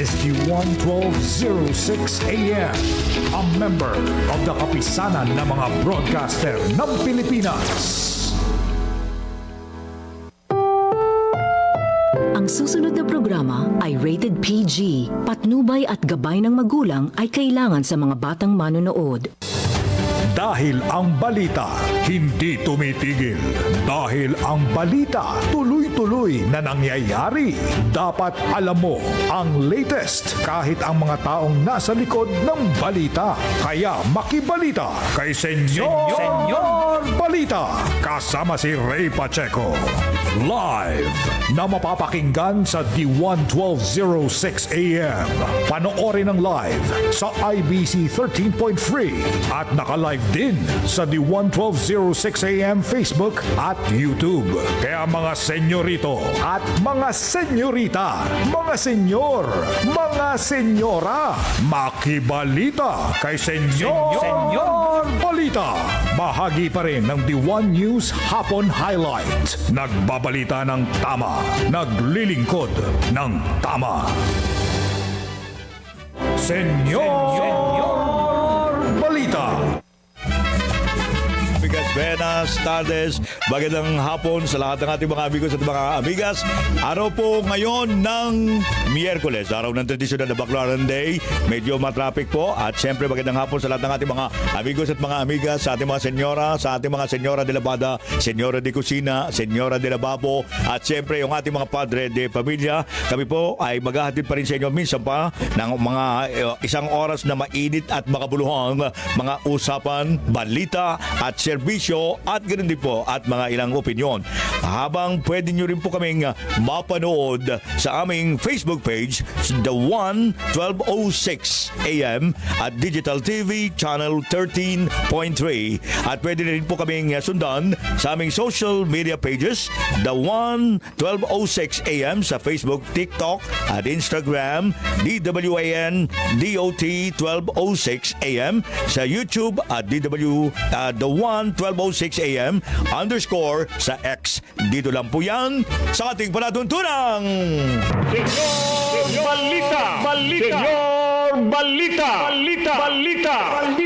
is Q1 1206 AM, a member of the Kapisanan ng mga broadcaster ng Pilipinas. Ang susunod na programa ay rated PG. Patnubay at gabay ng magulang ay kailangan sa mga batang manonood. Dahil ang balita hindi tumitigil. Dahil ang balita tuloy-tuloy na nangyayari. Dapat alam mo ang latest kahit ang mga taong nasa likod ng balita. Kaya makibalita kay Senyor Balita kasama si Ray Pacheco. Live na mapapakinggan sa D1 1206 AM. Panoorin ang live sa IBC 13.3 at naka-live din sa D1 1206 AM Facebook at YouTube. Kaya mga senyorito at mga senyorita, mga senyor, mga senyora, makibalita kay Senyor Balita. Bahagi pa rin ng D1 News Hapon Highlight. Nagbabalita ng tama, naglilingkod ng tama. Senyor Balita. Buenas tardes, magandang hapon sa lahat ng ating mga amigos at mga amigas. Araw po ngayon ng Miyerkules, araw ng tradisyonal na Baclaran Day. Medyo matraffic po at siyempre magandang hapon sa lahat ng ating mga amigos at mga amigas, sa ating mga senyora, sa ating mga senyora de la Bada, senyora de Kusina, senyora de la Babo at siyempre yung ating mga padre de pamilya. Kami po ay maghahatid pa rin sa inyo minsan pa ng mga isang oras na mainit at makabuluhang mga usapan, balita at serbisyo at ganoon din po at mga ilang opinyon. Habang pwede nyo rin po kaming mapanood sa aming Facebook page, The One 1206 AM at Digital TV Channel 13.3 at pwede rin po kaming sundan sa aming social media pages, The One 1206 AM sa Facebook, TikTok at Instagram, DWAN DOT 1206 AM sa YouTube at DW The One 1206 AM _ sa X. Dito lang po yan sa ating palatuntunang Senyor Balita! Senyor Balita! Balita!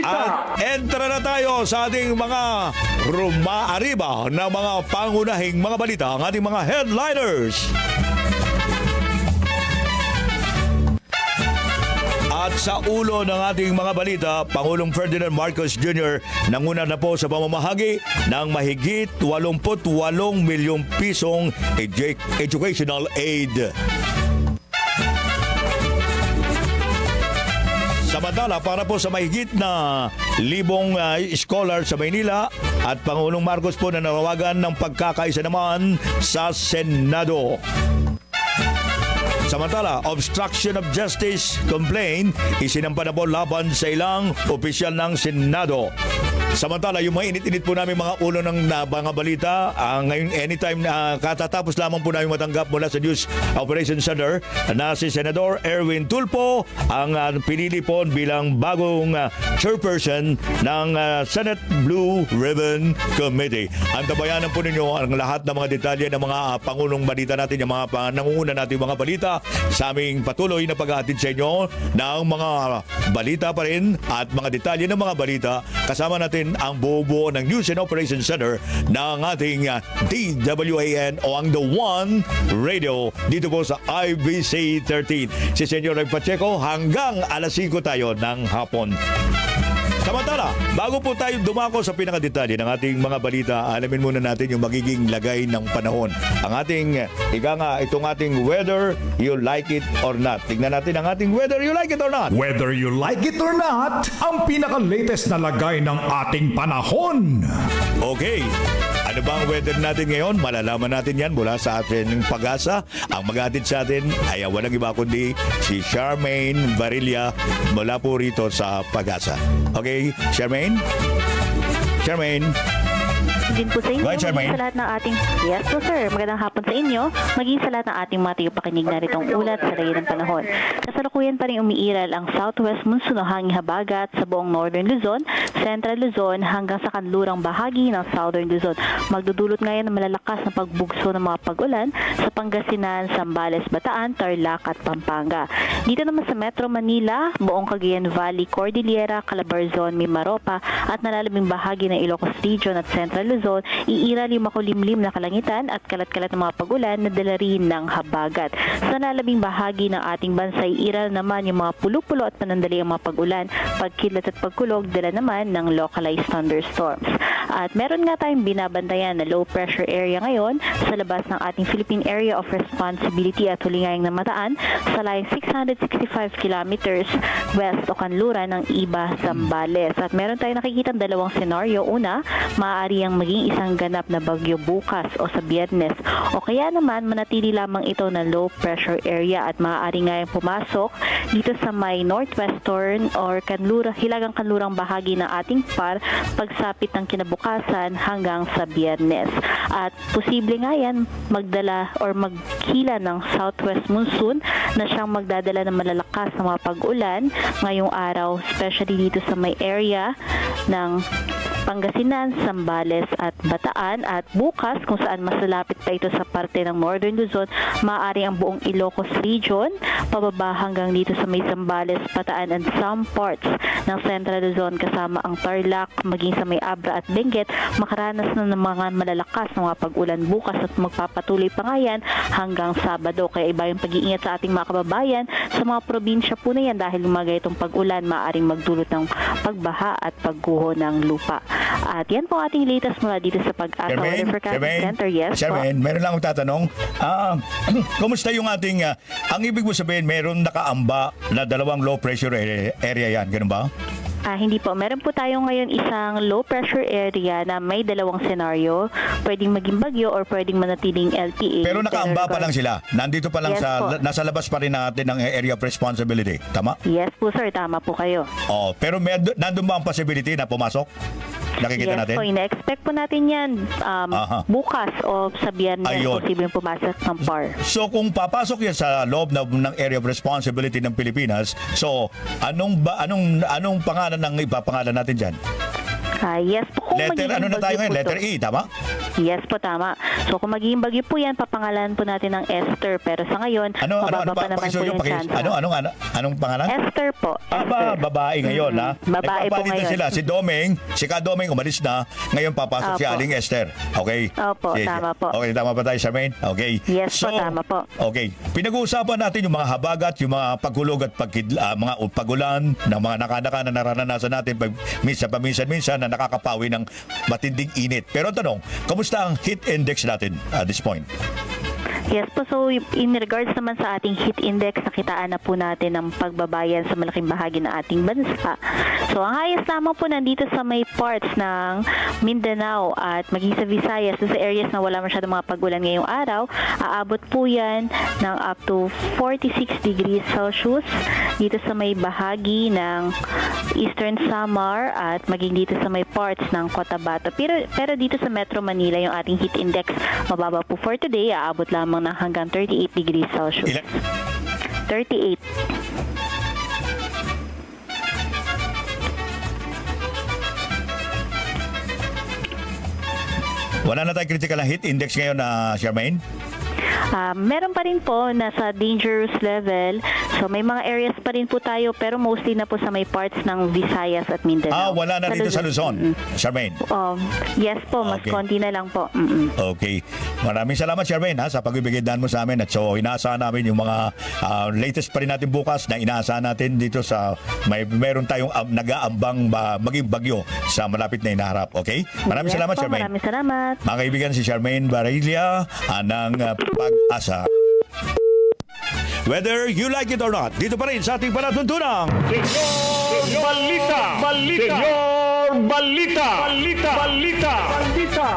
At entra na tayo sa ating mga rumaariba na mga pangunahing mga balita, ang ating mga headliners. At sa ulo ng ating mga balita, Pangulong Ferdinand Marcos Jr. nanguna na po sa pamamahagi ng mahigit 88 milyong pisong educational aid. Samantala, para po sa mahigit na 1,000 scholar sa Maynila at Pangulong Marcos po na nanawagan ng pagkakaisa naman sa Senado. Samantala, obstruction of justice complaint isinampa na po laban sa ilang opisyal ng Senado. Samantala, yung mga init-init po namin mga ulo ng mga balita, ngayon anytime katatapos lamang po namin matanggap mula sa News Operations Center na si Senador Erwin Tulfo ang pinili po bilang bagong chairperson ng Senate Blue Ribbon Committee. Antabayanan po ninyo ang lahat ng mga detalye ng mga pangulong balita natin, yung mga nangunguna natin mga balita sa aming patuloy na paghahatid sa inyo ng mga balita pa rin at mga detalye ng mga balita. Kasama natin ang buo ng News and Operations Center ng ating DWAN o ang The One Radio dito po sa IBC 13. Si Senyor Ray Pacheco hanggang alas 5 tayo ng hapon. Samantala, bago po tayo dumako sa pinakadetalye ng ating mga balita, alamin muna natin yung magiging lagay ng panahon. Ang ating, itong ating weather, you like it or not. Tignan natin ang ating weather, you like it or not. Whether you like it or not, ang pinaka-latest na lagay ng ating panahon. Okay. Ano ba ang weather natin ngayon? Malalaman natin yan mula sa ating Pag-asa. Ang maghatid sa atin ay walang iba kundi si Charmaine Barilla mula po rito sa Pag-asa. Okay, Charmaine? Charmaine? din po sa inyo, Right, Charmaine? maging sa lahat ng ating... Yes po, sir. Magandang hapon sa inyo, maging sa lahat ng ating mga tagapakinig na ritong ulat sa lagay ng panahon. Kasalukuyan pa rin umiiral ang southwest monsoon o hangin habagat sa buong northern Luzon, central Luzon hanggang sa kanlurang bahagi ng southern Luzon. Magdudulot ngayon ng malalakas na pagbugso ng mga pag-ulan sa Pangasinan, Zambales, Bataan, Tarlac at Pampanga. Dito naman sa Metro Manila, buong Cagayan Valley, Cordillera, Calabarzon, Mimaropa at nalalabing bahagi ng Ilocos Region at Central Luzon, iiral yung makulimlim na kalangitan at kalat-kalat ng mga pag-ulan na dala rin ng habagat. Sa nalalabing bahagi ng ating bansa, iiral naman yung mga pulo-pulo at panandali ang mga pag-ulan, pagkilat at pagkulog, dala naman ng localized thunderstorms. At meron nga tayong binabantayan na low pressure area ngayon sa labas ng ating Philippine Area of Responsibility at Hulingayang Namataan sa layong 665 kilometers west o kanluran ng Iba, Zambales. At meron tayong nakikita dalawang senaryo. Una, maaari ang maging isang ganap na bagyo bukas o sa Biyernes. O kaya naman, manatili lamang ito na low pressure area at maaari nga yung pumasok dito sa may northwestern or hilagang kanlurang bahagi ng ating pagsapit ng kinabukasan hanggang sa Biyernes. At posible nga yan magdala or maghila ng southwest monsoon na siyang magdadala ng malalakas na mga pag-ulan ngayong araw, especially dito sa may area ng Pangasinan, Zambales at Bataan. At bukas, kung saan mas lalapit pa ito sa parte ng Northern Luzon, maaari ang buong Ilocos Region, pababa hanggang dito sa may Zambales, Bataan and some parts ng Central Luzon kasama ang Tarlac, maging sa may Abra at Benguet, makaranas na ng mga malalakas na mga pag-ulan bukas at magpapatuloy pa nga yan hanggang Sabado. Kaya iba yung pag-iingat sa ating mga kababayan sa mga probinsya po na yan dahil yung mga ganitong pag-ulan maaaring magdulot ng pagbaha at pagguho ng lupa. At yan po ating latest mula dito sa Pag-asa Weather Forecasting Center. Yes po. Charmaine, meron lang akong tatanong. Kumusta yung ating, ang ibig mo sabihin, meron nakaamba na dalawang low pressure area yan, ganun ba? Hindi po. Meron po tayo ngayon isang low pressure area na may dalawang senaryo. Pwedeng maging bagyo or pwedeng manatiling LPA. Pero nakaamba pa lang sila. Nandito pa lang Yes po. nasa labas pa rin natin ng area of responsibility. Tama? Yes po, sir. Tama po kayo. Oh, pero nandun ba ang possibility na pumasok? Nakikita Yes natin? po. Ina-expect po natin yan bukas o sa Biyernes. Ayun. Posibleng pumasok ng PAR. So kung papasok yan sa loob ng area of responsibility ng Pilipinas, so anong pangalan ng ipapangalan natin dyan? Yes po. Kung Letter, magiging ano na tayo bagyo ngayon? po Letter to. E, tama? Yes po, tama. So kung magiging bagyo po yan, papangalan po natin ng Esther. Pero sa ngayon, mababa pa naman po yung chance. Anong pangalan? Esther po. Babae ngayon, ha? Babae po Nagpapalitan ngayon. sila. Si Kadomeng umalis na. Ngayon papasok si Opo. Aling Esther. Okay? Opo, tama po. Okay, tama pa tayo, Charmaine? Okay. Yes po, tama po. Okay. Pinag-uusapan natin yung mga habagat, yung mga paghulog at mga pagulan ng mga nakadaka na naranasan natin paminsan-minsan na nakakapawi ng matinding init. Pero tanong, kamusta ang heat index natin at this point? Yes po, so in regards naman sa ating heat index, nakitaan na po natin ang pagbabayan sa malaking bahagi ng ating bansa. So ang highest lamang po nandito sa may parts ng Mindanao at maging sa Visayas, sa areas na wala masyadong mga pag-ulan ngayong araw, aabot po yan ng up to 46 degrees Celsius dito sa may bahagi ng Eastern Samar at maging dito sa may parts ng Cotabato. Pero dito sa Metro Manila, yung ating heat index mababa po for today, aabot lamang ng hanggang 38 degrees Celsius. Ilan? 38. Wala na tayong critical na heat index ngayon na Charmaine? Meron pa rin po nasa dangerous level. So may mga areas pa rin po tayo pero mostly na po sa may parts ng Visayas at Mindanao. Wala na dito sa Luzon, Charmaine? Yes po, mas Okay. konti na lang po. Okay. Maraming salamat, Charmaine, sa pagbibigay daan mo sa amin. At so, inaasahan namin yung mga latest pa rin natin bukas na inaasahan natin dito sa meron tayong nag-aambang maging bagyo sa malapit na inaharap. Okay? Maraming Yes salamat, po, Charmaine. Maraming salamat. Mga kaibigan, si Charmaine Barilla ng Pag-asa. Whether you like it or not, dito pa rin sa ating palatuntunang Senyor Balita! Balita! Senyor Balita! Balita! Balita! Balita!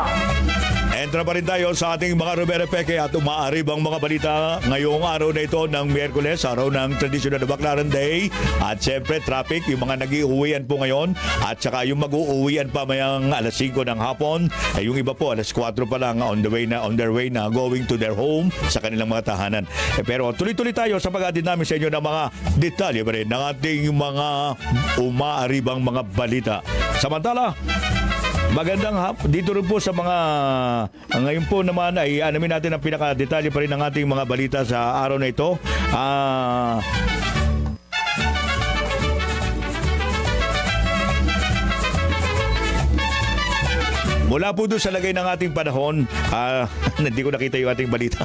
And konsentra pa rin tayo sa ating mga Rivera Peke at umaarib ang mga balita ngayong araw na ito ng Miyerkules, araw ng traditional na Baclaran Day. At siyempre, traffic, yung mga nag-iuwian po ngayon at saka yung mag-uuwian pa mayang alas 5 ng hapon. Ay yung iba po, alas 4 pa lang on their way na going to their home sa kanilang mga tahanan. Pero tuloy-tuloy tayo sa pag-atid namin sa inyo ng mga detalye pa rin ng ating mga umaaribang mga balita. Samantala, magandang dito rin po sa mga ngayon po naman ay alamin natin ang pinaka-detalye pa rin ng ating mga balita sa araw na ito. Mula po doon sa lagay ng ating panahon, hindi ko nakita yung ating balita.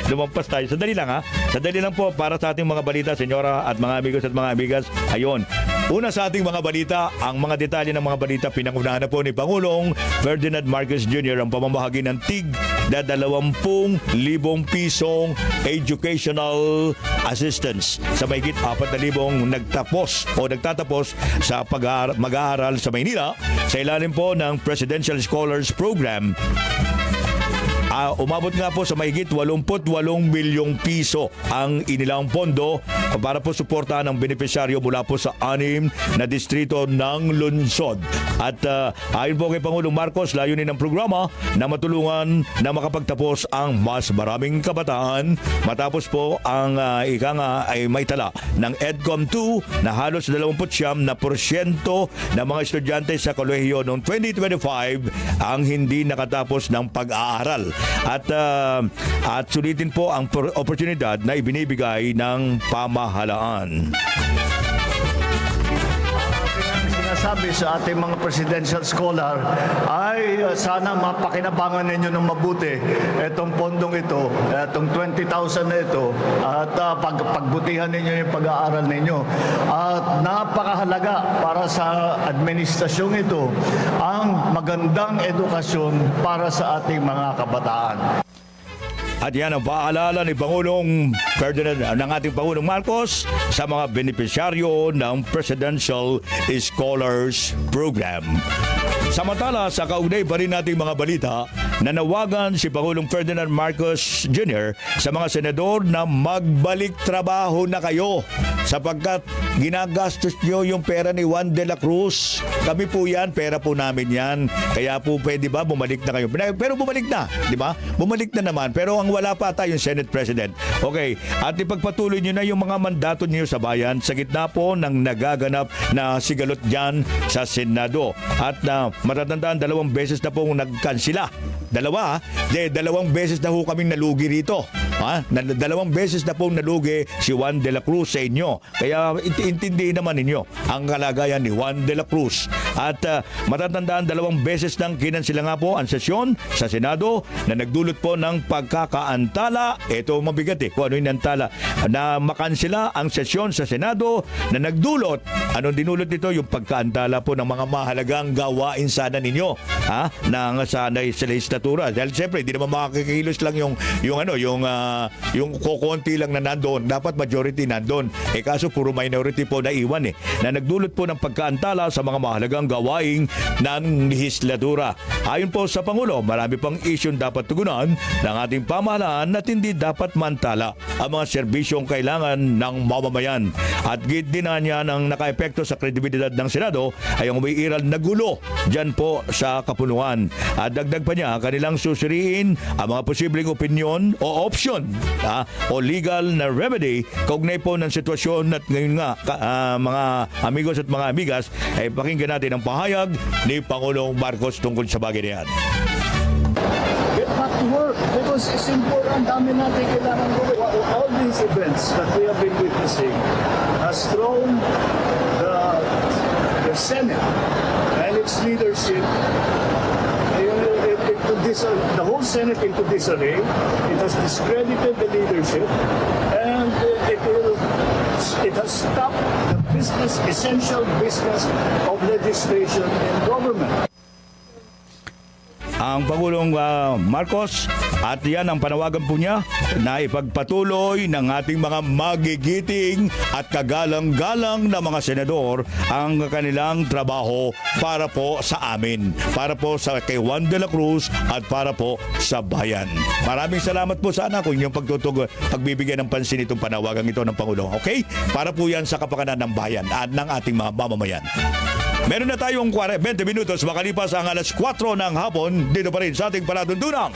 Lumampas tayo. Sandali lang ha. Sandali lang po para sa ating mga balita, senyora at mga amigos at mga amigas. Ayun. Una sa ating mga balita, ang mga detalye ng mga balita pinangunahan na po ni Pangulong Ferdinand Marcos Jr. ang pamamahagi ng tig na 20,000 pisong educational assistance sa mahigit 4,000 nagtatapos sa mag-aaral sa Maynila sa ilalim po ng Presidential Scholars Program. Umabot nga po sa mahigit 88 milyong piso ang inilang pondo para po suportahan ang benepisyaryo mula po sa 6 na distrito ng lungsod. At ayon po kay Pangulong Marcos, layunin ng programa na matulungan na makapagtapos ang mas maraming kabataan matapos po ang ika nga ay maitala ng EDCOM 2 na halos 29% na mga estudyante sa kolehiyo noong 2025 ang hindi nakatapos ng pag-aaral. At sulitin po ang oportunidad na ibinibigay ng pamahalaan. Sinasabi sa ating mga presidential scholar ay sana mapakinabangan ninyo ng mabuti itong pondong ito, itong 20,000 na ito at pagbutihan ninyo yung pag-aaral ninyo. At napakahalaga para sa administrasyong ito ang magandang edukasyon para sa ating mga kabataan. At yan ang paalala ni Pangulong Ferdinand ng ating Pangulong Marcos sa mga benepisyaryo ng Presidential Scholars Program. Samantala, sa kaugnay pa rin nating mga balita, nanawagan si Pangulong Ferdinand Marcos Jr. sa mga senador na magbalik trabaho na kayo sapagkat ginagastos nyo yung pera ni Juan de la Cruz. Kami po yan, pera po namin yan. Kaya po pwede ba bumalik na kayo? Pero bumalik na, di ba? Bumalik na naman. Pero ang wala pa tayong Senate President. Okay, at ipagpatuloy nyo na yung mga mandato niyo sa bayan sa gitna po ng nagaganap na sigalot dyan sa Senado. At matatandaan, 2 beses na pong nagkansila. 2 beses na ho kaming nalugi rito. 2 beses na pong nalugi si Juan de la Cruz sa inyo. Kaya intindihin naman ninyo ang kalagayan ni Juan de la Cruz. At matatandaan, 2 beses nang kinansila nga po ang sesyon sa Senado na nagdulot po ng pagkakaantala. Ito mabigat kung ano yung antala. Na makansila ang sesyon sa Senado na nagdulot. Anong dinulot nito? Yung pagkaantala po ng mga mahalagang gawain sana ninyo. Na sanay sa legislatura. Dahil siyempre, hindi naman makakakilos lang yung kokonti lang na nandoon. Dapat majority nandoon. Kaso puro minority po na iwan na nagdulot po ng pagkaantala sa mga mahalagang gawain ng legislatura. Ayon po sa Pangulo, marami pang isyong dapat tugunan ng ating pamahalaan at hindi dapat mantala ang mga serbisyong kailangan ng mamamayan. At gid din niya ng nakaepekto sa kredibilidad ng Senado ay ang umiiral na gulo dyan po sa kapuluan. At dagdag pa niya, kanilang susuriin ang mga posibleng opinion o option o legal na remedy kaugnay po ng sitwasyon. At ngayon nga, mga amigos at mga amigas, ay pakinggan natin ang pahayag ni Pangulong Marcos tungkol sa bagay na yan. Get back to work because it's important. Dami natin kailangan gawin. All these events that we have been witnessing has thrown the Senate and its leadership the whole Senate into disarray. It has discredited the leadership and it has stopped the essential business of legislation and government. ang Pangulong Marcos at yan ang panawagan po niya na ipagpatuloy ng ating mga magigiting at kagalang-galang na mga senador ang kanilang trabaho para po sa amin, para po sa kay Juan de la Cruz at para po sa bayan. Maraming salamat po sana kung inyong pagbibigyan ng pansin itong panawagan ito ng Pangulo. Okay? Para po yan sa kapakanan ng bayan at ng ating mga mamamayan. Meron na tayong 20 minutos makalipas ang alas 4 ng hapon dito pa rin sa ating palatuntunang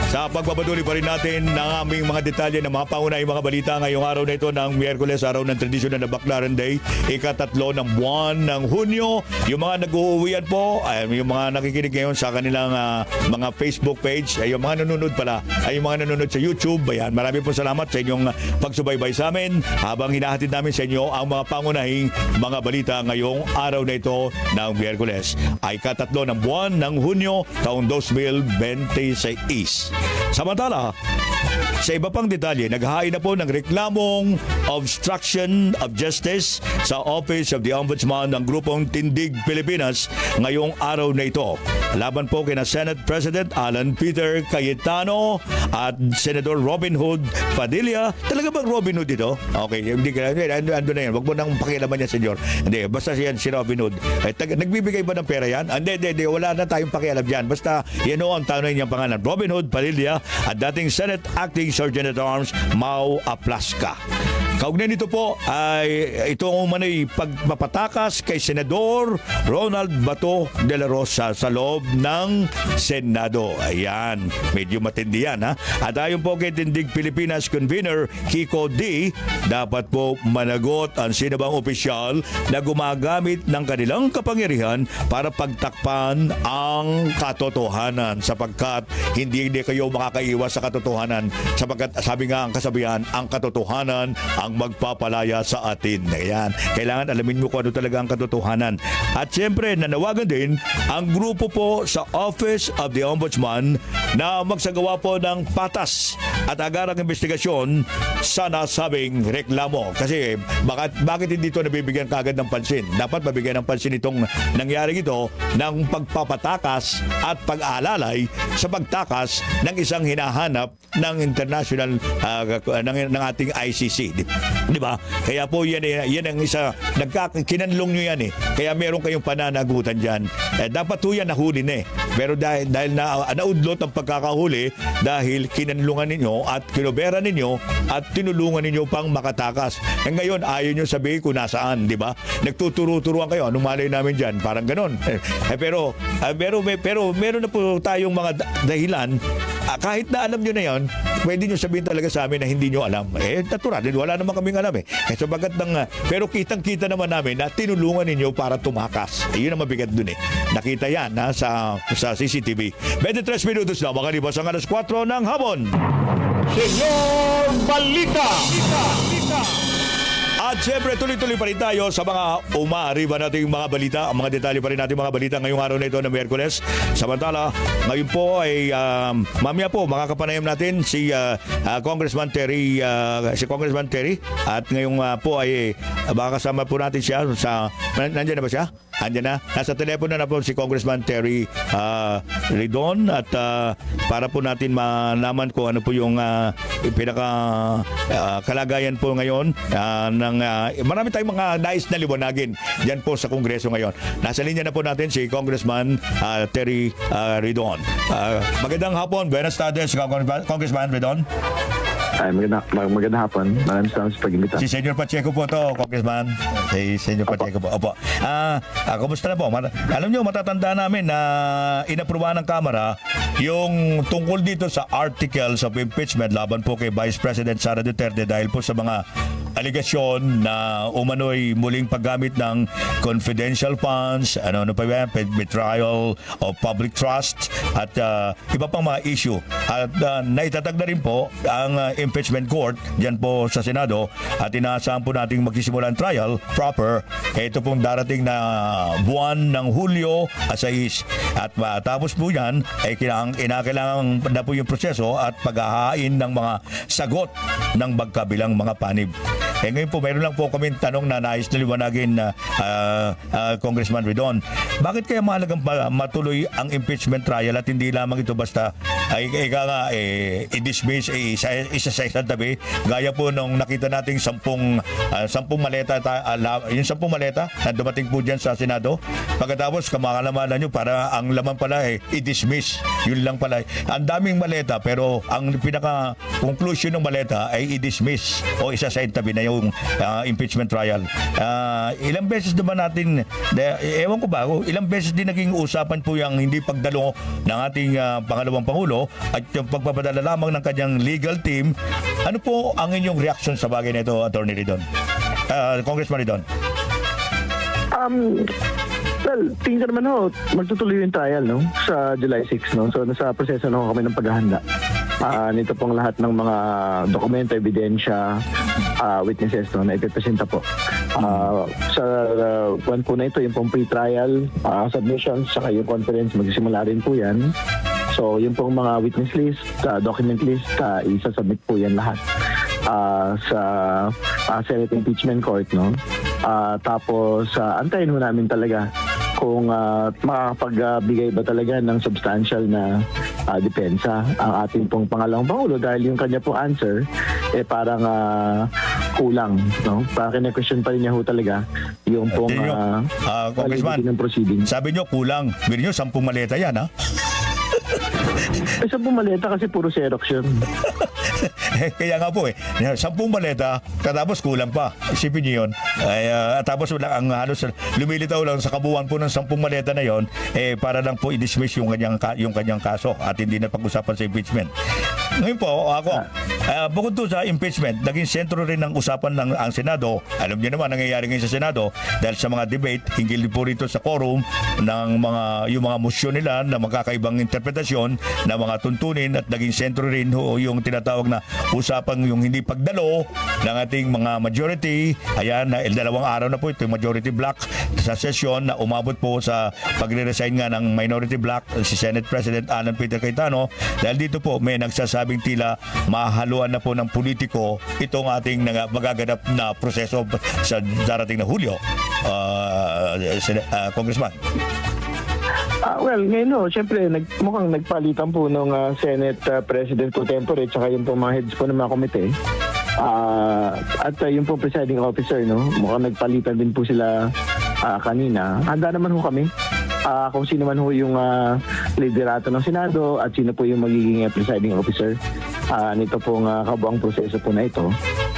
sa pagbabatuloy pa rin natin ng aming mga detalye ng mga pangunahing mga balita ngayong araw na ito ng Miyerkules, araw ng tradisyonal na Baclaran Day, ika-3 ng buwan ng Hunyo. Yung mga nag-uuwian po, yung mga nakikinig ngayon sa kanilang mga Facebook page, yung mga nanonood pala, yung mga nanonood sa YouTube, ayan, marami po salamat sa inyong pagsubaybay sa amin habang hinahatid namin sa inyo ang mga pangunahing mga balita ngayong araw na ito ng Miyerkules, ay ika-3 ng buwan ng Hunyo, taong 2026. Samantala, sa iba pang detalye, naghahain na po ng reklamong obstruction of justice sa Office of the Ombudsman ng grupong Tindig Pilipinas ngayong araw na ito. Laban po kina Senate President Alan Peter Cayetano at Senator Robin Hood Padilla. Talaga bang Robin Hood ito? Okay, hindi ka ando na yan. Huwag mo nang pakialaman yan, senyor. Hindi, basta yan si Robin Hood. Nagbibigay ba ng pera yan? Hindi, wala na tayong pakialam dyan. Basta yan o ang tanong niyang pangalan. Robin Hood Padilla at dating Senate Acting Sergeant at Arms Mau Aplasca. Kaugnay nito po ay itong umano'y pagpapatakas kay Senador Ronald Bato de la Rosa sa loob ng Senado. Ayan, medyo matindi yan, ha? At ayon po kay Tindig Pilipinas Convener Kiko D, dapat po managot ang sinabang opisyal na gumagamit ng kanilang kapangyarihan para pagtakpan ang katotohanan sapagkat hindi kayo makakaiwas sa katotohanan sapagkat sabi nga ang kasabihan, ang katotohanan ang magpapalaya sa atin. Ayan. Kailangan alamin mo kung ano talaga ang katotohanan. At siyempre, nanawagan din ang grupo po sa Office of the Ombudsman na magsagawa po ng patas at agarang investigasyon sa nasabing reklamo. Kasi bakit hindi ito nabibigyan kagad ng pansin? Dapat mabigyan ng pansin itong nangyari ito ng pagpapatakas at pag-aalalay sa pagtakas ng isang hinahanap ng international ng ating ICC. Di ba? Kaya po yan ang isa, kinanlong nyo yan eh. Kaya meron kayong pananagutan dyan. Dapat po yan nahuli na eh. Pero dahil naudlot ang pagkakahuli dahil kinanlungan ninyo at kinobera ninyo at tinulungan ninyo pang makatakas. Ngayon, ayaw nyo sabihin kung nasaan, di ba? Nagtuturo-turuan kayo. Anong malay namin dyan? Parang ganon. Pero meron na po tayong mga dahilan. Kahit na alam nyo na yan, pwede nyo sabihin talaga sa amin na hindi nyo alam. Natural, wala naman kaming alam eh. Pero kitang-kita naman namin na tinulungan ninyo para tumakas. Yun ang mabigat dun eh. Nakita yan sa CCTV. 23 minutos na, makalipas ang alas 4 ng hapon. Senyor Balita. At siyempre, tuloy-tuloy pa rin tayo sa mga umaariba nating mga balita. Ang mga detalye pa rin nating mga balita ngayong araw na ito na Miyerkules. Samantala, ngayon po ay mamaya po makakapanayam natin si Congressman Terry at ngayong po ay makakasama po natin siya nandiyan na ba siya? Andiyan na. Nasa telepono na po si Congressman Terry Ridon at para po natin malaman kung ano po yung kalagayan po ngayon ng marami tayong mga nais na liwanagin dyan po sa Kongreso ngayon. Nasa linya na po natin si Congressman Terry Ridon. Magandang hapon. Buenas tardes, Congressman Ridon. Ay, magandang hapon. Maraming salamat sa pag-imbita. Si Senyor Pacheco po to, Congressman. Si Senyor Pacheco po. Opo. Kumusta na po? Alam nyo, matatanda namin na inaprubahan ng Kamara yung tungkol dito sa articles of impeachment laban po kay Vice President Sara Duterte dahil po sa mga aligasyon na umano'y muling paggamit ng confidential funds, ano pa yan, betrayal of public trust at iba pang mga issue. At naitatag na rin po ang impeachment court dyan po sa Senado at inaasahan po nating magsisimula ang trial proper. Ito pong darating na buwan ng Hulyo 6 at matapos po yan ay kinakailangan na po yung proseso at paghahain ng mga sagot ng magkabilang mga panib. Ngayon po, mayroon lang po kami tanong na nais na liwanagin na Congressman Ridon. Bakit kaya mahalagang matuloy ang impeachment trial at hindi lamang ito basta i-dismiss, isa sa isang tabi, gaya po nung nakita nating 10 maleta, yung 10 maleta na dumating po dyan sa Senado. Pagkatapos, kamakalamanan nyo, para ang laman pala i-dismiss. Yun lang pala. Ang daming maleta, pero ang pinaka-conclusion ng maleta ay i-dismiss o isa sa tabi na yung impeachment trial. Ilang beses naman natin, ewan ko ba, ilang beses din naging usapan po yung hindi pagdalo ng ating pangalawang Pangulo at yung pagpapadala lamang ng kanyang legal team. Ano po ang inyong reaction sa bagay na ito, Attorney Ridon? Congressman Ridon? Well, tingin ko naman magtutuloy yung trial sa July 6. So, nasa proseso na kami ng paghahanda. Nito pong lahat ng mga dokumento, ebidensya, witnesses na ipipresenta po. Sa one po na ito, yung pong pre-trial submissions, saka yung conference, magsisimula rin po yan. So, yung pong mga witness list, document list, isasubmit po yan lahat sa Senate Impeachment Court. Tapos, antayin mo namin talaga kung makakapagbigay ba talaga ng substantial na depensa ang ating pong pangalawang Pangulo dahil yung kanya pong answer parang kulang. Parang kine-question pa rin niya talaga yung pong Congressman, ng proceeding. sabi nyo kulang. Bili nyo 10 maleta yan, ha? 10 maleta kasi puro Xerox yun. Kaya nga po 10 maleta, katapos kulang pa. Isipin niyo yun. Tapos ang halos lumilitaw lang sa kabuuan po ng 10 maleta na yon, para lang po i-dismiss yung kanyang kaso at hindi na pag-usapan sa impeachment. Ngayon po, bukod to sa impeachment, naging sentro rin ng usapan ng ang Senado. Alam niyo naman, nangyayari ngayon sa Senado dahil sa mga debate, hinggil po rito sa quorum ng yung mga motion nila na magkakaibang interpretasyon na mga tuntunin at naging sentro rin yung tinatawag na usapang yung hindi pagdalo ng ating mga majority. Ayan, 2 araw na po ito yung majority block sa session na umabot po sa pagre-resign nga ng minority block si Senate President Alan Peter Cayetano dahil dito po may nagsasabing tila mahaluan na po ng politiko itong ating magaganap na proseso sa darating na Hulyo. Congressman. Well, ngayon syempre mukhang nagpalitan po ng Senate President pro tempore at saka yung po mga heads po ng mga komite. At yung po presiding officer, mukhang nagpalitan din po sila kanina. Handa naman kami kung sino man yung liderato ng Senado at sino po yung magiging presiding officer nito pong kabuang proseso po na ito.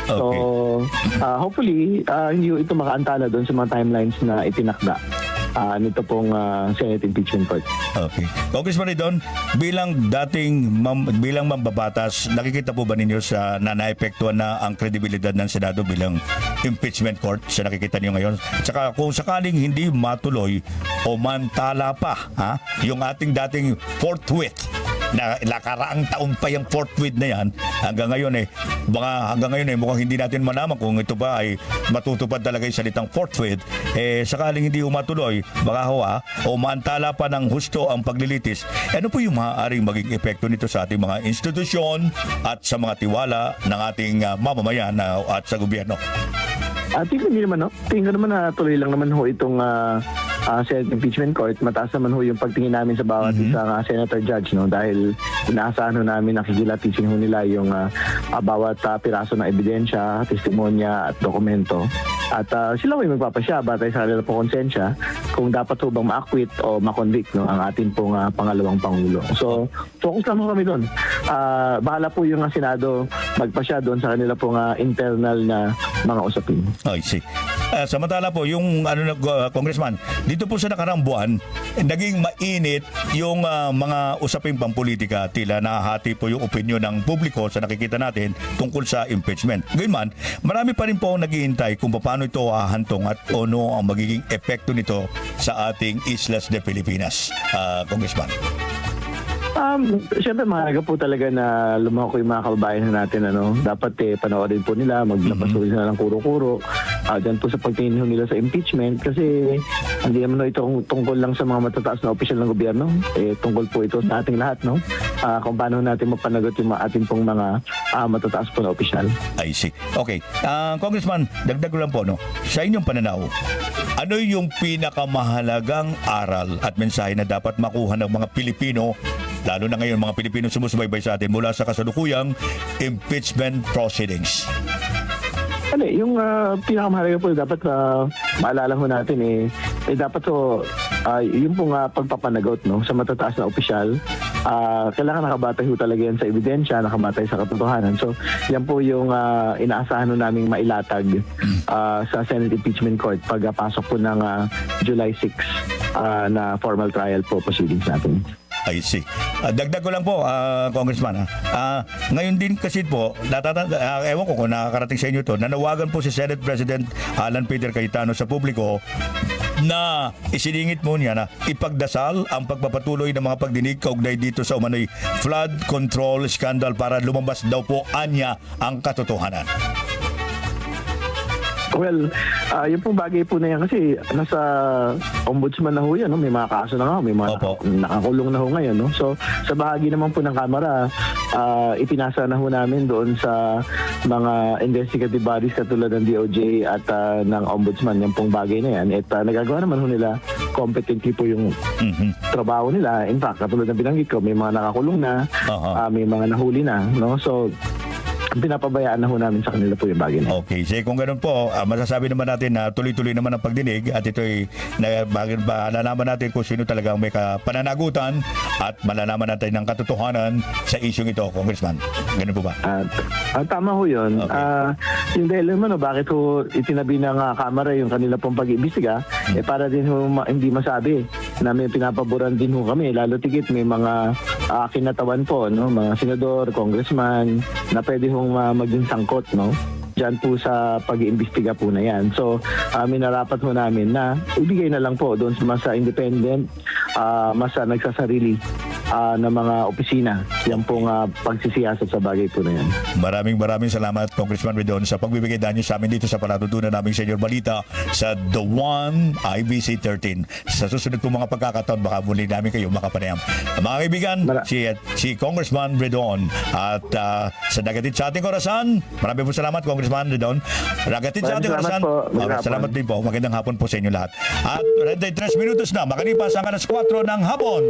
Okay. So, hopefully, hindi ito makaantala doon sa mga timelines na itinakda nito pong Senate Impeachment Court. Okay. Congressman Ridon, bilang mambabatas, nakikita po ba ninyo na naepektuhan na ang kredibilidad ng Senado bilang impeachment court sa nakikita niyo ngayon? Tsaka kung sakaling hindi matuloy o mantala pa yung ating dating forthwith na nakaraang taon pa yung forthwith na yan, hanggang ngayon mukhang hindi natin malaman kung ito ba ay matutupad talaga yung salitang forthwith. Sakaling hindi matuloy, baka o maantala pa ng husto ang paglilitis, ano po yung maaaring maging epekto nito sa ating mga institusyon at sa mga tiwala ng ating mamamayan at sa gobyerno? Tingin ko naman na tuloy lang naman itong Senate Impeachment Court. Mataas naman yung pagtingin namin sa bawat isang senator judge dahil inaasahan namin nakikilatisin nila yung bawat piraso ng ebidensya, testimonya at dokumento. At sila may magpapasya batay sa kanila po konsensya kung dapat bang ma-acquit o ma-convict ang ating pong pangalawang Pangulo. So, focus lang kami doon. Bahala po yung Senado magpasya doon sa kanila pong internal na mga usapin. I see. Samantala po, yung Congressman, dito po sa nakaraang buwan, naging mainit yung mga usaping pampolitika. Tila nahahati po yung opinyon ng publiko sa nakikita natin tungkol sa impeachment. Gayunman, marami pa rin po naghihintay kung paano ito hahantong at ano ang magiging epekto nito sa ating Islas de Pilipinas. Congressman. Siyempre mahalaga po talaga na lumako yung mga kababayan natin. Dapat panoorin po nila, maglabas po sila ng kuro-kuro. Diyan po sa pagtingin nila sa impeachment kasi hindi naman ito tungkol lang sa mga matataas na opisyal ng gobyerno. Tungkol po ito sa ating lahat, kung paano natin mapanagot yung ating pong mga matataas po na opisyal. I see. Okay. Congressman, dagdag ko lang po, sa inyong pananaw, ano yung pinakamahalagang aral at mensahe na dapat makuha ng mga Pilipino, lalo na ngayon mga Pilipino sumusubaybay sa atin mula sa kasalukuyang impeachment proceedings? Yung pinakamahalaga po dapat maalala ho natin dapat yung pong pagpapanagot sa matataas na opisyal, kailangan nakabatay ho talaga yan sa ebidensya, nakabatay sa katotohanan. So yan po yung inaasahan ho naming mailatag sa Senate Impeachment Court pagpasok po ng July 6 na formal trial po proceedings natin. I see. Dagdag ko lang po, Congressman. Ngayon din kasi po, ewan ko kung nakakarating sa inyo to, nanawagan po si Senate President Alan Peter Cayetano sa publiko na isiningit mo niya na ipagdasal ang pagpapatuloy ng mga pagdinig kaugnay dito sa umano'y flood control scandal para lumabas daw po anya ang katotohanan. Well, yung pong bagay po na yan kasi nasa ombudsman na ho yan, may mga kaso na nga, may mga nakakulong na ho ngayon. So, sa bahagi naman po ng Kamara, ipinasa na ho namin doon sa mga investigative bodies katulad ng DOJ at ng ombudsman yung pong bagay na yan. At nagagawa naman ho nila competently po yung trabaho nila. In fact, katulad ng binanggit ko, may mga nakakulong na, may mga nahuli na. So, pinapabayaan na ho namin sa kanila po yung bagay na. Okay, so kung ganoon po, masasabi naman natin na tuloy-tuloy naman ang pagdinig at ito'y malalaman natin kung sino talagang may pananagutan at malalaman natin ng katotohanan sa isyong ito, Congressman. Ganun po ba? Tama ho yun. Okay. Yung dahil naman, bakit ho itinabi ng Kamara yung kanila pong pag-iimbestiga, para din ho hindi masabi na may pinapaboran din ho kami. Lalo tigit may mga kinatawan po, mga senador, congressman, na pwede hong maging sangkot, dyan po sa pag-iimbestiga po na yan. So, minarapat ho namin na ibigay na lang po doon sa independent, mas nagsasarili na mga opisina. Yan pong pagsisiyasat sa bagay po na yan. Maraming salamat, Congressman Redon, sa pagbibigay danyo sa amin dito sa palatuntunan naming Senyor Balita sa The One IBC 13. Sa susunod po mga pagkakataon, baka muli namin kayo makapanayam. Mga kaibigan, si Congressman Redon at sa nagatid sa ating orasan, maraming po salamat, Congressman Redon. Nagatid sa ating orasan, salamat din po. Magandang hapon po sa inyo lahat. At 3 minutos na, makalipas ang alas 4 ng hapon.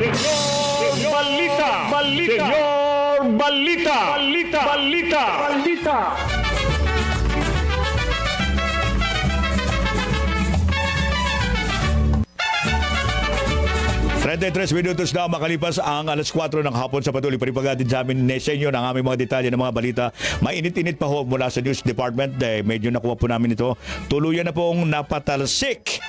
Senyor Balita! Senyor Balita! 33 minutos na makalipas ang alas 4 ng hapon sa patuloy pa rin pag-atid sa amin sa inyo ng aming mga detalye ng mga balita. Mainit-init pa ho mula sa News Department. Medyo nakuha po namin ito. Tuluyan na pong napatalsik.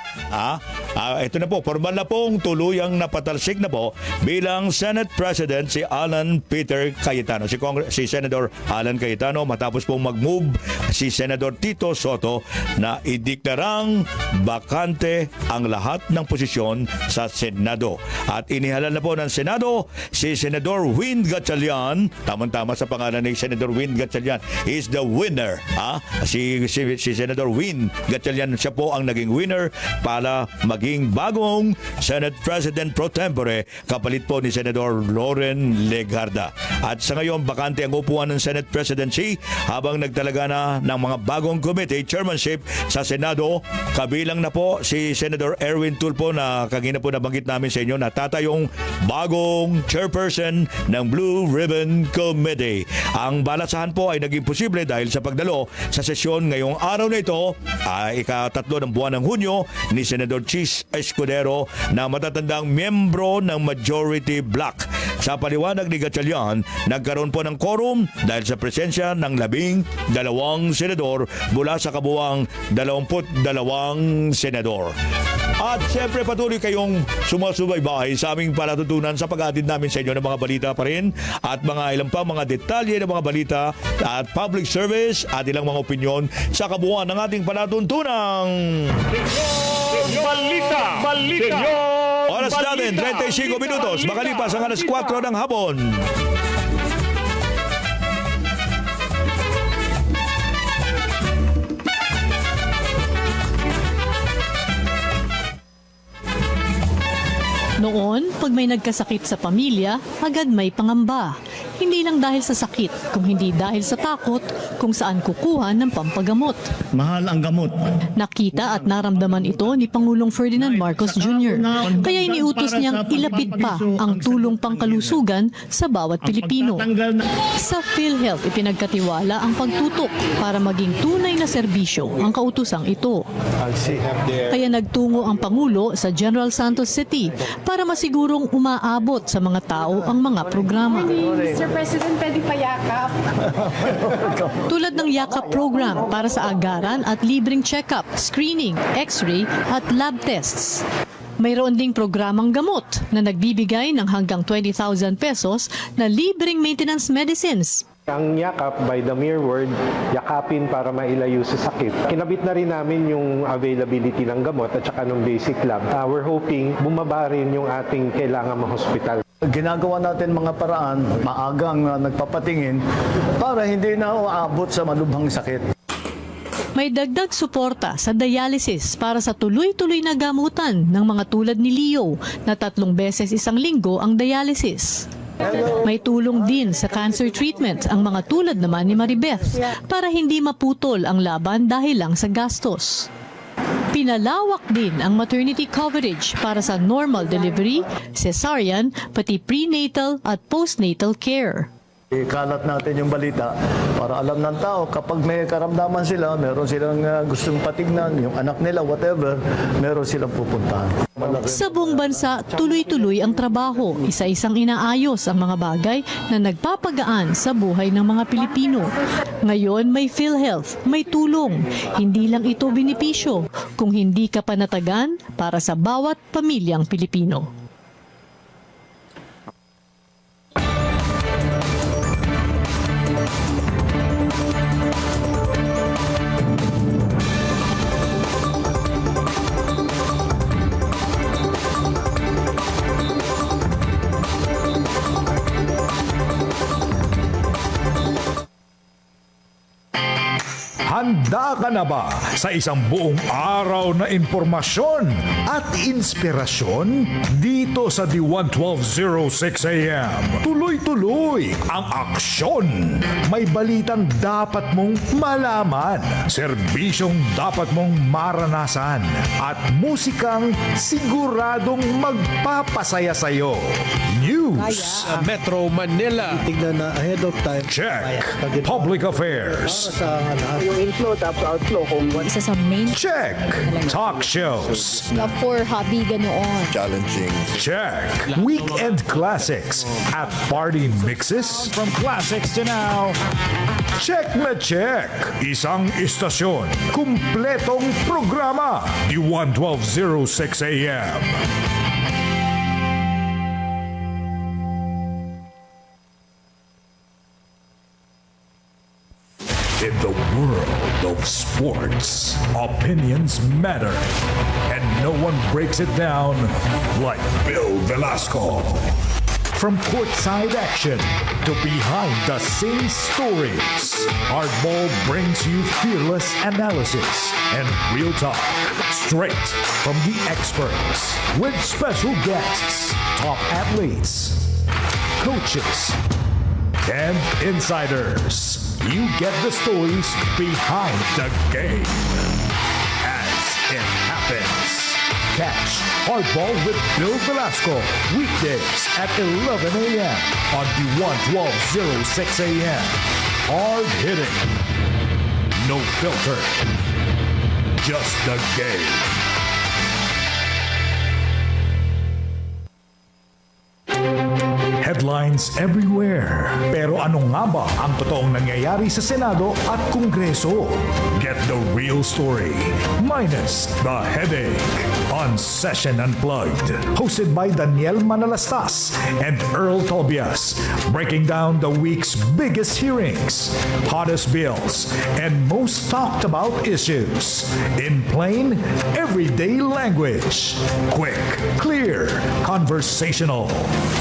Ito na po, formal na pong tuluyang napatalsik na po bilang Senate President si Alan Peter Cayetano. Si Senator Alan Cayetano matapos pong mag-move si Senator Tito Soto na ideklarang bakante ang lahat ng posisyon sa Senado. At inihalal na po ng Senado si Senador Win Gatchalian. Tama-tama sa pangalan ni Senador Win Gatchalian. He is the winner. Si Senador Win Gatchalian, siya po ang naging winner para maging bagong Senate President pro tempore kapalit po ni Senador Loren Legarda. At sa ngayon, bakante ang upuan ng Senate Presidency habang nagtalaga na ng mga bagong committee chairmanship sa Senado. Kabilang na po si Senador Erwin Tulfo na kagina po nabanggit namin sa inyo na tatayong bagong chairperson ng Blue Ribbon Committee. Ang balasahan po ay naging posible dahil sa pagdalo sa sesyon ngayong araw na ito, ika-3 ng buwan ng Hunyo ni Senador Chis Escudero na matatandang miyembro ng Majority Bloc. Sa paliwanag ni Gatchalian, nagkaroon po ng quorum dahil sa presensya ng 12 senador mula sa kabuuang 22 senador. At siyempre patuloy kayong sumasubaybay sa aming palatutunan sa pag-atid namin sa inyo ng mga balita pa rin at mga ilang pa mga detalye ng mga balita at public service at ilang mga opinyon sa kabuuan ng ating palatuntunan. Balita. Senyor Oras natin, 35 minutos, makalipas ang alas 4 ng hapon. Noon, pag may nagkasakit sa pamilya, agad may pangamba. Hindi lang dahil sa sakit, kung hindi dahil sa takot kung saan kukuha ng pampagamot. Mahal ang gamot. Nakita at naramdaman ito ni Pangulong Ferdinand Marcos Jr. Kaya iniutos niyang ilapit pa ang tulong pangkalusugan sa bawat Pilipino. Sa PhilHealth, ipinagkatiwala ang pagtutok para maging tunay na serbisyo ang kautusang ito. Kaya nagtungo ang Pangulo sa General Santos City para masigurong umaabot sa mga tao ang mga programa. Mr. President, pwede pa yakap. Tulad ng Yakap program para sa agaran at libreng check-up, screening, x-ray at lab tests. Mayroon ding programang gamot na nagbibigay ng hanggang 20,000 pesos na libreng maintenance medicines. Ang yakap, by the mere word, yakapin para mailayo sa sakit. Kinabit na rin namin yung availability ng gamot at saka ng basic lab. We're hoping bumaba rin yung ating kailangan ma-hospital. Ginagawa natin mga paraan, maagang nagpapatingin para hindi na uabot sa malubhang sakit. May dagdag suporta sa dialysis para sa tuloy-tuloy na gamutan ng mga tulad ni Leo na 3 beses isang linggo ang dialysis. May tulong din sa cancer treatment ang mga tulad naman ni Maribeth para hindi maputol ang laban dahil lang sa gastos. Pinalawak din ang maternity coverage para sa normal delivery, cesarean, pati prenatal at postnatal care. Ikalat natin yung balita para alam ng tao kapag may karamdaman sila, meron silang gustong patignan, yung anak nila, whatever, meron silang pupuntahan. Sa buong bansa, tuloy-tuloy ang trabaho. Isa-isang inaayos ang mga bagay na nagpapagaan sa buhay ng mga Pilipino. Ngayon may PhilHealth, may tulong. Hindi lang ito benepisyo, kung hindi ka panatagan para sa bawat pamilyang Pilipino. Handa ka na ba sa isang buong araw na impormasyon at inspirasyon? Dito sa D11206 AM, tuloy-tuloy ang aksyon. May balitang dapat mong malaman, serbisyong dapat mong maranasan, at musikang siguradong magpapasaya sa'yo. News. Metro Manila. Tignan na ahead of time. Check. Public affairs. Sa yung inflow tapos outflow kung Isa sa main Check. Talk shows. na for hobby ganoon. Check. Weekend classics at party mixes. From classics to now. Check na check. Isang istasyon. Kumpletong programa. D11206 AM. In the world of sports, opinions matter, and no one breaks it down like Bill Velasco. From courtside action to behind the scenes stories, Hardball brings you fearless analysis and real talk straight from the experts with special guests, top athletes, coaches, and insiders. You get the stories behind the game as it happens. Catch Hardball with Bill Velasco weekdays at 11 a.m. on D11206 AM. Hard hitting, no filter, just the game. Headline Headlines everywhere. Pero ano nga ba ang totoong nangyayari sa Senado at Kongreso? Get the real story minus the headache on Session Unplugged. Hosted by Daniel Manalastas and Earl Tobias. Breaking down the week's biggest hearings, hottest bills, and most talked about issues. In plain, everyday language. Quick, clear, conversational.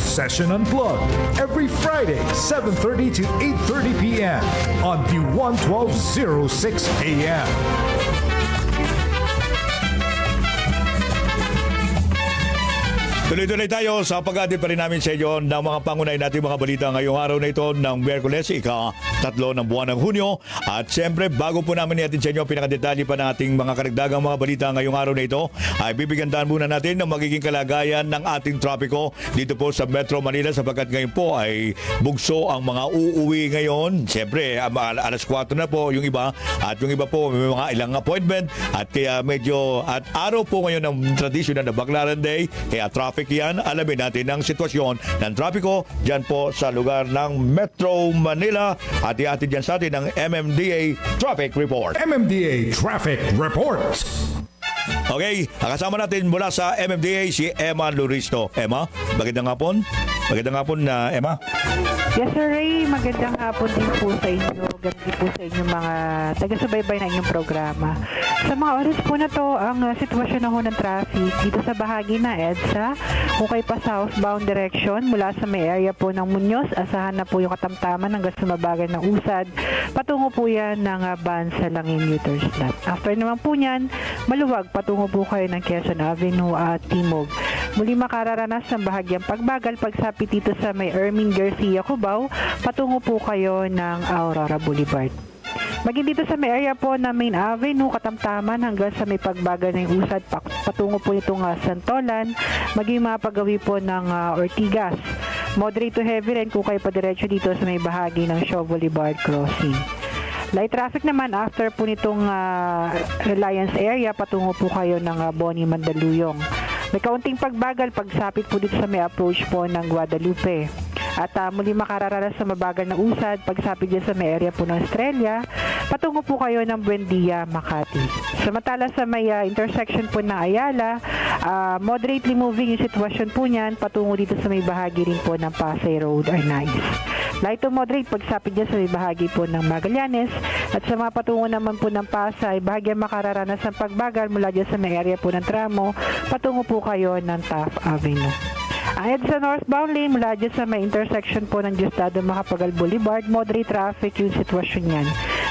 Session Unplugged every Friday, 7:30 to 8:30 p.m. on Q1 1206 a.m. Tuloy-tuloy tayo sa pag-atin pa rin namin sa inyo ng mga pangunay natin mga balita ngayong araw na ito ng Miyerkules, ika-3 ng buwan ng Hunyo. At siyempre, bago po namin natin sa inyo pinakadetalye pa ng ating mga karagdagang mga balita ngayong araw na ito, ay bibigandaan muna natin ng magiging kalagayan ng ating trapiko dito po sa Metro Manila sapagkat ngayon po ay bugso ang mga uuwi ngayon. Siyempre, alas 4 na po yung iba at yung iba po may mga ilang appointment at kaya medyo at araw po ngayon ng traditional na Baclaran Day, kaya traffic yan. Alamin natin ang sitwasyon ng trapiko dyan po sa lugar ng Metro Manila at iatid dyan sa atin ng MMDA Traffic Report. MMDA Traffic Report. Okay, kasama natin mula sa MMDA si Emma Luristo. Emma, magandang hapon. Magandang hapon na Emma. Yes, Sir Ray. Magandang hapon din po sa inyo. Ganti po sa inyong mga taga-subaybay na inyong programa. Sa mga oras po na to, ang sitwasyon na ho ng traffic dito sa bahagi na EDSA, kung kayo pa southbound direction mula sa may area po ng Muñoz, asahan na po yung katamtaman hanggang sumabagan ng Usad. Patungo po yan ng Bansa Langin U-turn slot. After naman po niyan, maluwag patungo po kayo ng Quezon Avenue at Timog. Muli makararanas ng bahagyang pagbagal pagsapit dito sa may Ermin Garcia Cubao, patungo po kayo ng Aurora Boulevard. Maging dito sa may area po na Main Avenue, katamtaman hanggang sa may pagbagal ng Usad, patungo po itong Santolan, maging mapagawi po ng Ortigas. Moderate to heavy rin kung kayo pa diretso dito sa may bahagi ng Shaw Boulevard Crossing. Light traffic naman after po nitong Reliance area, patungo po kayo ng Boni Mandaluyong. May kaunting pagbagal pagsapit po dito sa may approach po ng Guadalupe. At muli makararanas sa mabagal na Usad pagsapit dyan sa may area po ng Estrella, patungo po kayo ng Buendia, Makati. Samantala sa may intersection po ng Ayala, moderately moving yung sitwasyon po niyan, patungo dito sa may bahagi rin po ng Pasay Road, Arnaiz. Light to moderate pagsapit dyan sa may bahagi po ng Magallanes at sa mga patungo naman po ng Pasay, bahagyang makararanas ng pagbagal mula dyan sa may area po ng Tramo, patungo po kayo ng Taft Avenue. Ahead sa northbound lane, mula dyan sa may intersection po ng Diosdado Macapagal Boulevard, moderate traffic yung sitwasyon yan.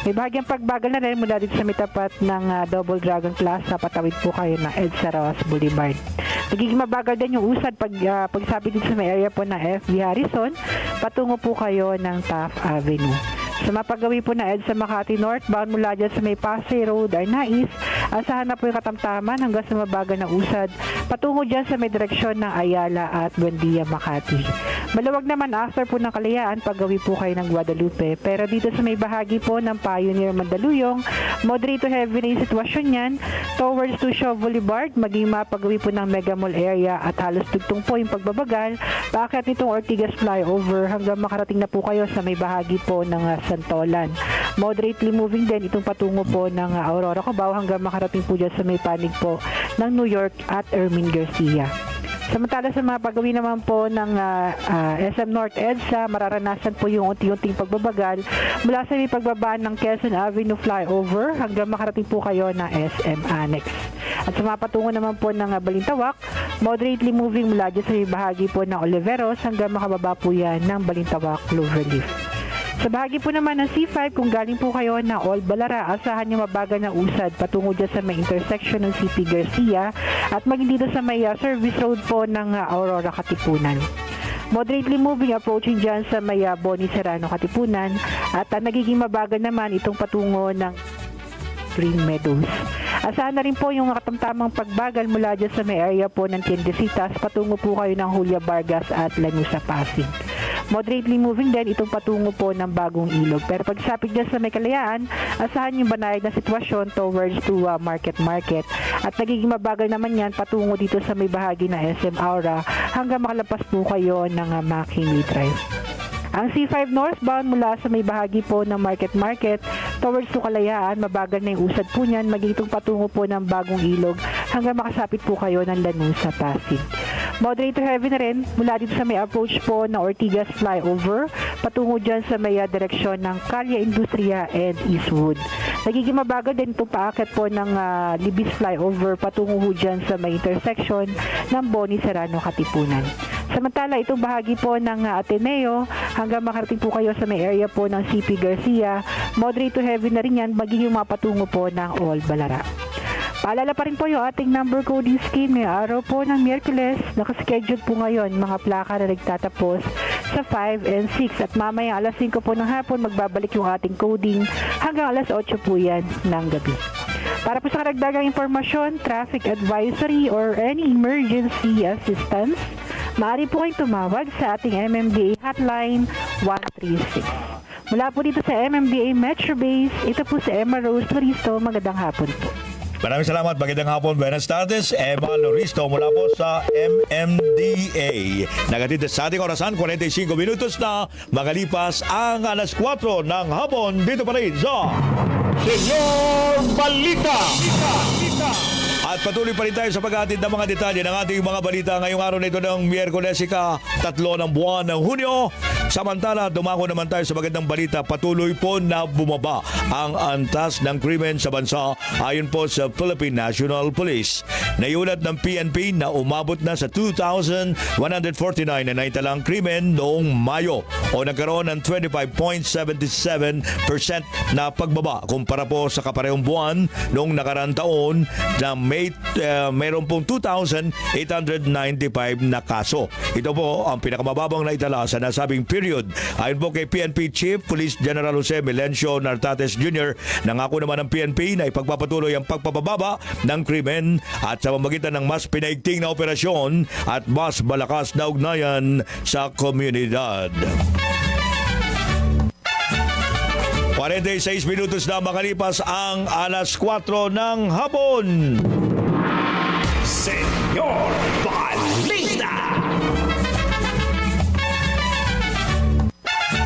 May bahagyang pagbagal na rin mula dito sa may tapat ng Double Dragon Plaza, patawid po kayo ng EDSA Ross Boulevard. Nagiging mabagal din yung Usad pagsapit dito sa may area po ng FB Harrison, patungo po kayo ng Taft Avenue. Sa mapagawi po na EDSA Makati northbound mula dyan sa may Pasay Road, Arnaiz, asahan na po yung katamtaman hanggang sa mabagal ng Usad, patungo dyan sa may direksyon ng Ayala at Buendia, Makati. Maluwag naman after po ng Kalayaan, paggawi po kayo ng Guadalupe. Pero dito sa may bahagi po ng Pioneer Mandaluyong, moderate to heavy na yung sitwasyon yan, towards to Shaw Boulevard, maging mapagawi po ng Mega Mall area at halos tugtong po yung pagbabagal, paakyat nitong Ortigas Flyover hanggang makarating na po kayo sa may bahagi po ng Santolan. Moderately moving din itong patungo po ng Aurora Cubao hanggang makarating po dyan sa may panig po ng New York at Ermin Garcia. Samantala sa mga paggawi naman po ng SM North EDSA, mararanasan po yung unti-unting pagbabagal mula sa may pagbabaan ng Quezon Avenue Flyover hanggang makarating po kayo na SM Annex. At sa mga patungo naman po ng Balintawak, moderately moving mula dyan sa may bahagi po ng Oliveros hanggang makababa po yan ng Balintawak Cloverleaf. Sa bahagi po naman ng C5, kung galing po kayo na Old Balara, asahan nyo mabagal na Usad patungo dyan sa may intersection ng CP Garcia at maging dito sa may service road po ng Aurora Katipunan. Moderately moving approaching dyan sa may Boni Serrano Katipunan at nagiging mabagal naman itong patungo ng Green Meadows. Asahan na rin po yung katamtamang pagbagal mula dyan sa may area po ng Tiendesitas, patungo po kayo ng Julia Vargas at Lanusa Pasig. Moderately moving din itong patungo po ng Bagong Ilog. Pero pagsapit dyan sa may Kalayaan, asahan yung banayad na sitwasyon towards to Market. At nagiging mabagal naman yan patungo dito sa may bahagi na SM Aura hanggang makalampas po kayo ng McKinley Drive. Ang C5 northbound mula sa may bahagi po ng Market towards to Kalayaan, mabagal na yung usad po niyan, magiging patungo po ng Bagong Ilog hanggang makasapit po kayo ng Lanusa Pasig. Moderate to heavy na rin mula dito sa may approach po ng Ortigas Flyover patungo dyan sa may direksyon ng Kalye Industria and Eastwood. Nagiging mabagal din itong paakit po ng Libis Flyover patungo ho dyan sa may intersection ng Boni Serrano Katipunan. Samantala, itong bahagi po ng Ateneo hanggang makarating po kayo sa may area po ng CP Garcia, moderate to heavy na rin yan, magiging mapatungo po ng All Balara. Paalala pa rin po yung ating number coding scheme ngayong araw po ng Miyerkules. Nakaschedule po ngayon mga plaka na nagtatapos sa 5 and 6 at mamaya alas 5 po ng hapon magbabalik yung ating coding hanggang alas 8 po yan ng gabi. Para po sa karagdagang impormasyon, traffic advisory or any emergency assistance, maaari po kayong tumawag sa ating MMDA hotline 136. Mula po dito sa MMDA Metro Base, ito po si Emma Rose Loristo. Magandang hapon po. Maraming salamat. Magandang hapon. Buenas tardes. Emma Loristo mula po sa MMDA. Nagatid sa ating orasan, 45 minutos na magalipas ang alas 4 ng hapon. Dito pa rin sa Senyor Balita. At patuloy pa rin tayo sa paghatid ng mga detalye ng ating mga balita ngayong araw na ito ng Miyerkules, ika-3 ng buwan ng Hunyo. Samantala, dumako naman tayo sa magandang balita. Patuloy po na bumaba ang antas ng krimen sa bansa ayon po sa Philippine National Police. Naiulat ng PNP na umabot na sa 2,149 na naitalang krimen noong Mayo o nagkaroon ng 25.77% na pagbaba kumpara po sa kaparehong buwan noong nakaraang taon na mayroon pong 2,895 na kaso. Ito po ang pinakamababang naitala sa nasabing period. Ayon po kay PNP Chief Police General Jose Melencio Nartates Jr., nangako naman ng PNP na ipagpapatuloy ang pagpapababa ng krimen at sa pamamagitan ng mas pinaigting na operasyon at mas malakas na ugnayan sa komunidad. 46 minutos na makalipas ang alas 4 ng hapon. Senyor Balita.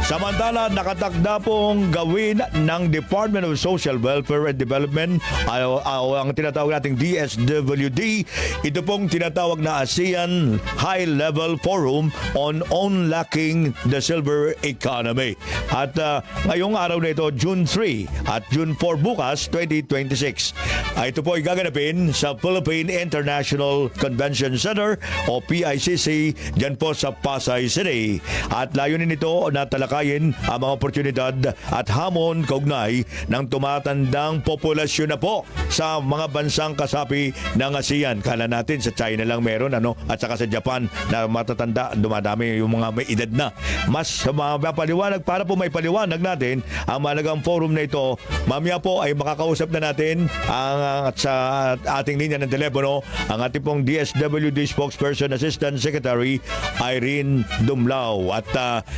Samantala, nakatakda pong gawin ng Department of Social Welfare and Development o ang tinatawag nating DSWD, ito pong tinatawag na ASEAN High-Level Forum on Unlocking the Silver Economy. At ngayong araw na ito, June 3 at June 4 bukas, 2026. Ito po ay gaganapin sa Philippine International Convention Center o PICC dyan po sa Pasay City. At layunin nito na talakayin ang mga oportunidad at hamon kaugnay ng tumatandang populasyon na po sa mga bansang kasapi ng ASEAN. Kala natin sa China lang meron at saka sa Japan na matatanda, dumadami yung mga may edad na. Mas mapaliwanag, para po may paliwanag natin ang malagang forum na ito, mamaya po ay makakausap na natin sa ating linya ng telepono ang ating pong DSWD Spokesperson Assistant Secretary Irene Dumlao. At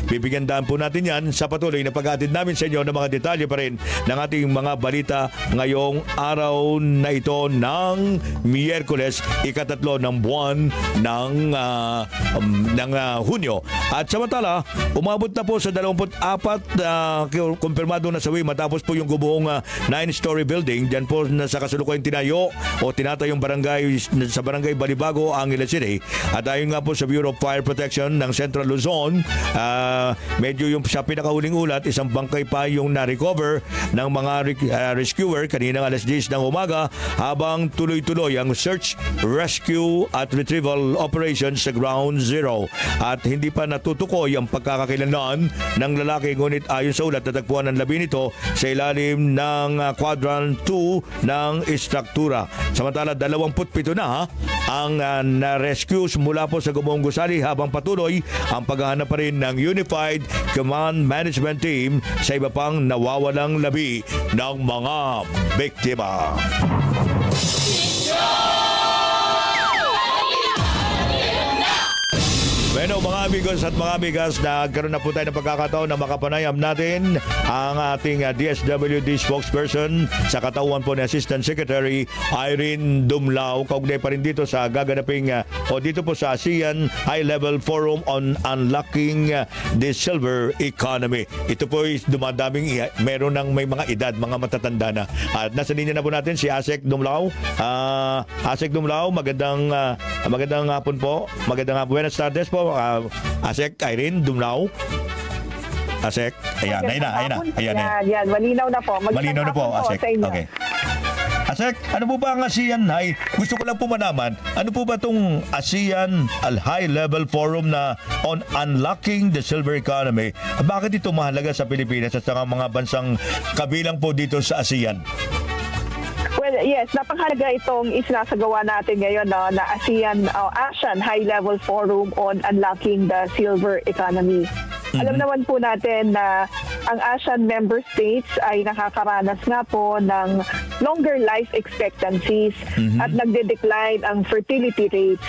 bibigyan daan po natin yan sa patuloy na paghatid namin sa inyo ng mga detalye pa rin ng ating mga balita ngayong araw na ito ng Miyerkules, ika-3 ng buwan ng Hunyo. At samantala, umabot na po sa 24 kumpirmado na sawi matapos po yung gubuhong 9-story building dyan po na sa kasulukuyang tinayo o tinatayong sa barangay Balibago, Angeles City. At ayon nga po sa Bureau of Fire Protection ng Central Luzon, medyo yung sa pinakahuling ulat, isang bangkay pa yung na-recover ng mga rescuer kaninang alas 10 ng umaga habang tuloy-tuloy ang search, rescue at retrieval operations sa Ground Zero. At hindi pa natutukoy ang pagkakakilanlan ng lalaki, ngunit ayon sa ulat, natagpuan ang labi nito sa ilalim ng Quadrant 2 ng istruktura. Samantala, 27 na ang na-rescue mula po sa gumuhong gusali habang patuloy ang paghahanap pa rin ng Unified Command Management Team sa iba pang nawawalang labi ng mga biktima. Bueno, mga amigos at mga amigas, nagkaroon na po tayo ng pagkakataon na makapanayam natin ang ating DSWD spokesperson sa katauhan po ni Assistant Secretary Irene Dumlao. Kaugnay pa rin dito sa gaganaping o dito po sa ASEAN High-Level Forum on Unlocking the Silver Economy. Ito po ay dumadaming meron ng may mga edad, mga matatanda na. At nasa linya na po natin si Asek Dumlao. Asek Dumlao, magandang hapon po. Magandang hapon. Buenas tardes po. Asek Irene Dumlao. Asek. Ayan. Yan. Malinaw na po. Malinaw na po, Asek. Okay. Asek, ano po ba ang ASEAN High? Gusto ko lang po malaman, ano po ba itong ASEAN High-Level Forum na on Unlocking the Silver Economy? Bakit ito mahalaga sa Pilipinas at sa mga bansang kabilang po dito sa ASEAN? Well, yes, napakahalaga itong isinasagawa natin ngayon na ASEAN High-Level Forum on Unlocking the Silver Economy. Alam naman po natin na ang ASEAN member states ay nakakaranas nga po ng longer life expectancies at nagde-decline ang fertility rates.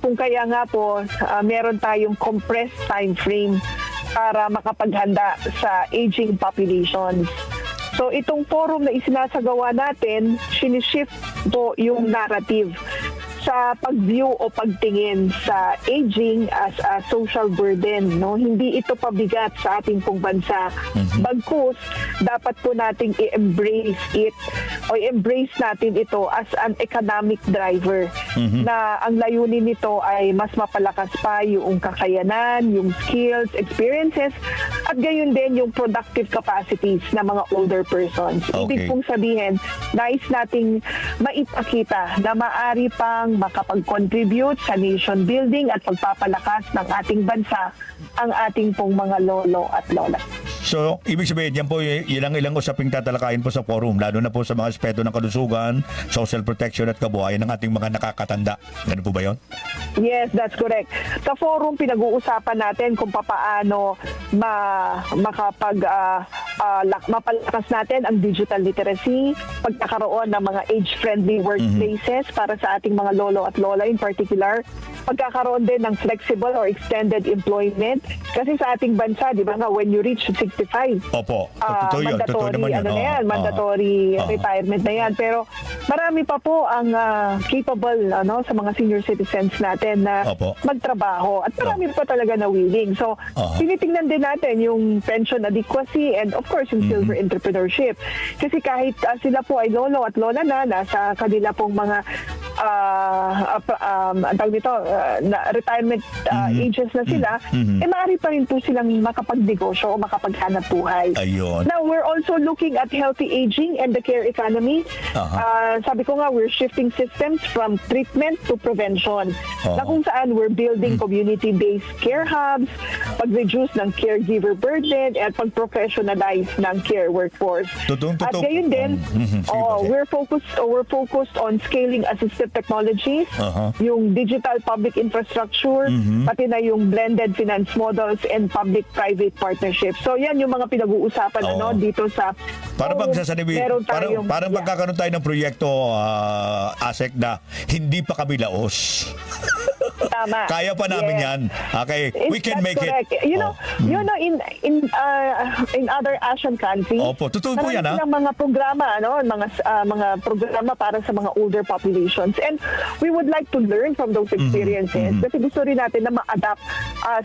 Kung kaya nga po, meron tayong compressed time frame para makapaghanda sa aging populations. So itong forum na isinasagawa natin, sinishift po yung narrative sa pag-view o pagtingin sa aging as a social burden. No? Hindi ito pabigat sa ating pong bansa. Bagkus, dapat po nating i-embrace it o i-embrace natin ito as an economic driver na ang layunin nito ay mas mapalakas pa yung kakayanan, yung skills, experiences, at gayon din yung productive capacities ng mga older persons. Ibig pong sabihin, nais nating maipakita na maaari pang makapag-contribute sa nation building at pagpapalakas ng ating bansa ang ating pong mga lolo at lola. So, ibig sabihin, yan po ilang usaping tatalakayin po sa forum, lalo na po sa mga aspeto ng kalusugan, social protection at kabuhayan ng ating mga nakakatanda. Ganun po ba yun? Yes, that's correct. Sa forum, pinag-uusapan natin kung paano mapalakas natin ang digital literacy, pagkakaroon ng mga age-friendly workplaces para sa ating mga lolo at lola in particular, pagkakaroon din ng flexible or extended employment. Kasi sa ating bansa, di ba nga, when you reach 65, mandatory retirement na yan. Pero marami pa po ang capable sa mga senior citizens natin na magtrabaho. At marami pa talaga na willing. So, tinitingnan din natin yung pension adequacy and of course yung silver entrepreneurship. Kasi kahit sila po ay lolo at lola na, nasa kanila pong mga retirement ages na sila, maaari pa rin po silang makapagnegosyo o makapaghanap buhay. Ayun. Now, we're also looking at healthy aging and the care economy. Sabi ko nga, we're shifting systems from treatment to prevention. Na kung saan we're building community-based care hubs, pag-reduce ng caregiver burden, at pag-professionalize ng care workforce. At gayon din, we're focused on scaling assistive technologies, yung digital public infrastructure, pati na yung blended finance models and public-private partnerships. So yan yung mga pinag-uusapan dito sa parang magkakaroon tayo ng proyekto, Asek, na hindi pa kami laos. Tama. Kaya pa namin yan. Okay, we can make correct. it. You know, in other Asian countries, totoo po yan, silang mga programa, mga programa para sa mga older populations. And we would like to learn from those experiences kasi gusto rin natin na ma-adapt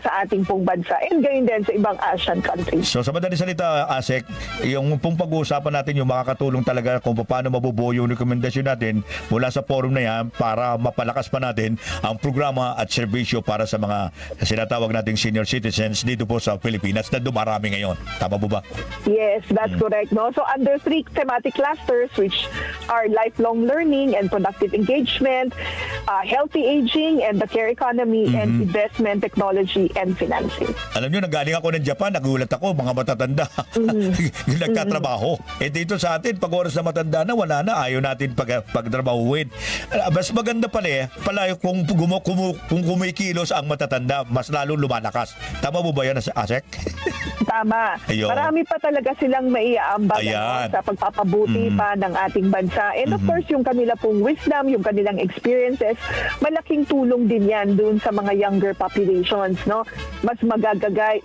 sa ating pong bansa and gayon din sa ibang Asian countries. So sa madaling salita, Asek, yung pong pag-uusapan natin yung makakatulong talaga kung paano mabubuo yung rekomendasyon natin mula sa forum na yan para mapalakas pa natin ang programa at serbisyo para sa mga sinatawag nating senior citizens dito po sa Pilipinas na dumarami ngayon. Tama po ba? Yes, that's correct. No? So under 3 thematic clusters which are lifelong learning and productive engagement, healthy aging and the care economy, and investment, technology, and financing. Alam nyo, nagaling ako ng Japan, nagulat ako, mga matatanda. Nagtatrabaho. Dito sa atin, pag oras na matanda na, wala na, ayaw natin pagtrabahuin. Mas maganda pala kung kumikilos ang matatanda, mas lalo lumalakas. Tama mo ba yan, Asek? Tama. Ayun. Marami pa talaga silang maiaambag sa pagpapabuti pa ng ating bansa. And of course, yung kanila pong wisdom, yung kanilang experiences, fairness, malaking tulong din yan dun sa mga younger populations, no? Mas magagagay,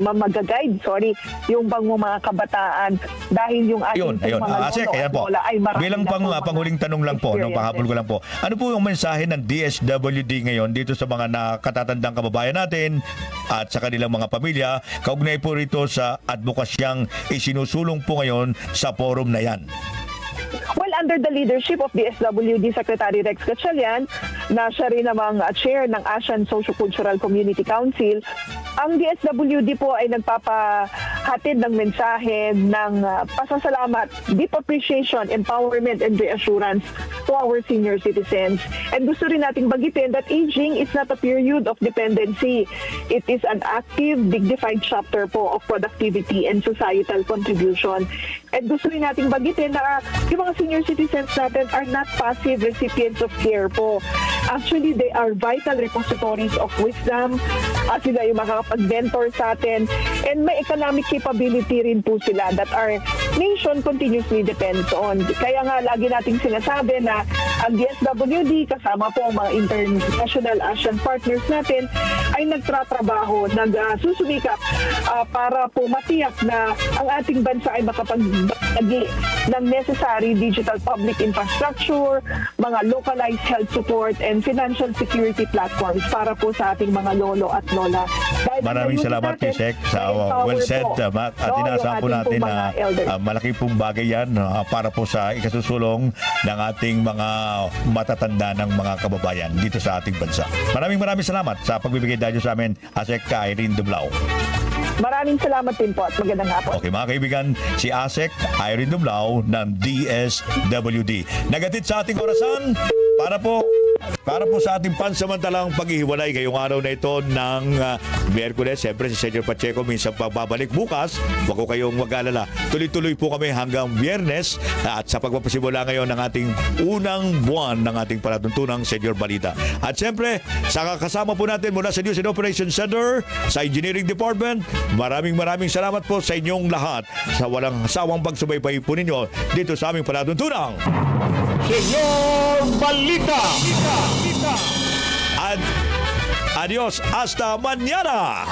yung mga kabataan dahil yung ating Ayun. mga Asek, lolo ayan at po. lola ay marami Bilang na po mga panghuling tanong lang po, no, pahabol ko lang po. Ano po yung mensahe ng DSWD ngayon dito sa mga nakatatandang kababayan natin at sa kanilang mga pamilya, kaugnay po rito sa advokasyang isinusulong po ngayon sa forum na yan? Well, under the leadership of the SWD Secretary Rex Gatchalian, na siya rin namang chair ng ASEAN Socio-Cultural Community Council, ang DSWD po ay nagpapahatid ng mensahe ng pasasalamat, deep appreciation, empowerment, and reassurance to our senior citizens. And gusto rin nating bagitin that aging is not a period of dependency. It is an active, dignified chapter po of productivity and societal contribution. And gusto rin nating bagitin na yung mga senior citizens natin are not passive recipients of care po. Actually, they are vital repositories of wisdom. Sila yung makakapag-mentor sa atin. And may economic capability rin po sila that our nation continuously depends on. Kaya nga, lagi nating sinasabi na ang DSWD, kasama po ang mga international ASEAN partners natin, ay nagtratrabaho, nagsusumikap para po matiyak na ang ating bansa ay makapagbagi ng necessary digital public infrastructure, mga localized health support, and financial security platforms para po sa ating mga lolo at lola. Maraming salamat, Pisek, sa well said, Mac. At inaasahan po natin na malaki pong bagay yan para po sa ikasusulong ng ating mga matatanda ng mga kababayan dito sa ating bansa. Maraming salamat sa pagbibigay dahil sa amin, Asek Irene Dublao. Maraming salamat din po at magandang hapon. Okay, mga kaibigan, si Asek Irene Dublao ng DSWD. Nagatid sa ating orasan para po sa ating pansamantalang paghihiwalay ngayong araw na ito ng Miyerkules. Siyempre si Senyor Pacheco minsan pagbabalik bukas. Huwag ko kayong mag-alala. Tuloy-tuloy po kami hanggang Biyernes at sa pagpapasimula ngayon ng ating unang buwan ng ating palatuntunang Senyor Balita. At siyempre, sa kasama po natin mula sa News and Operations Center, sa Engineering Department, maraming salamat po sa inyong lahat sa walang sawang pagsubaybay po ninyo dito sa aming palatuntunang Senyor Balita. Adios, hasta mañana.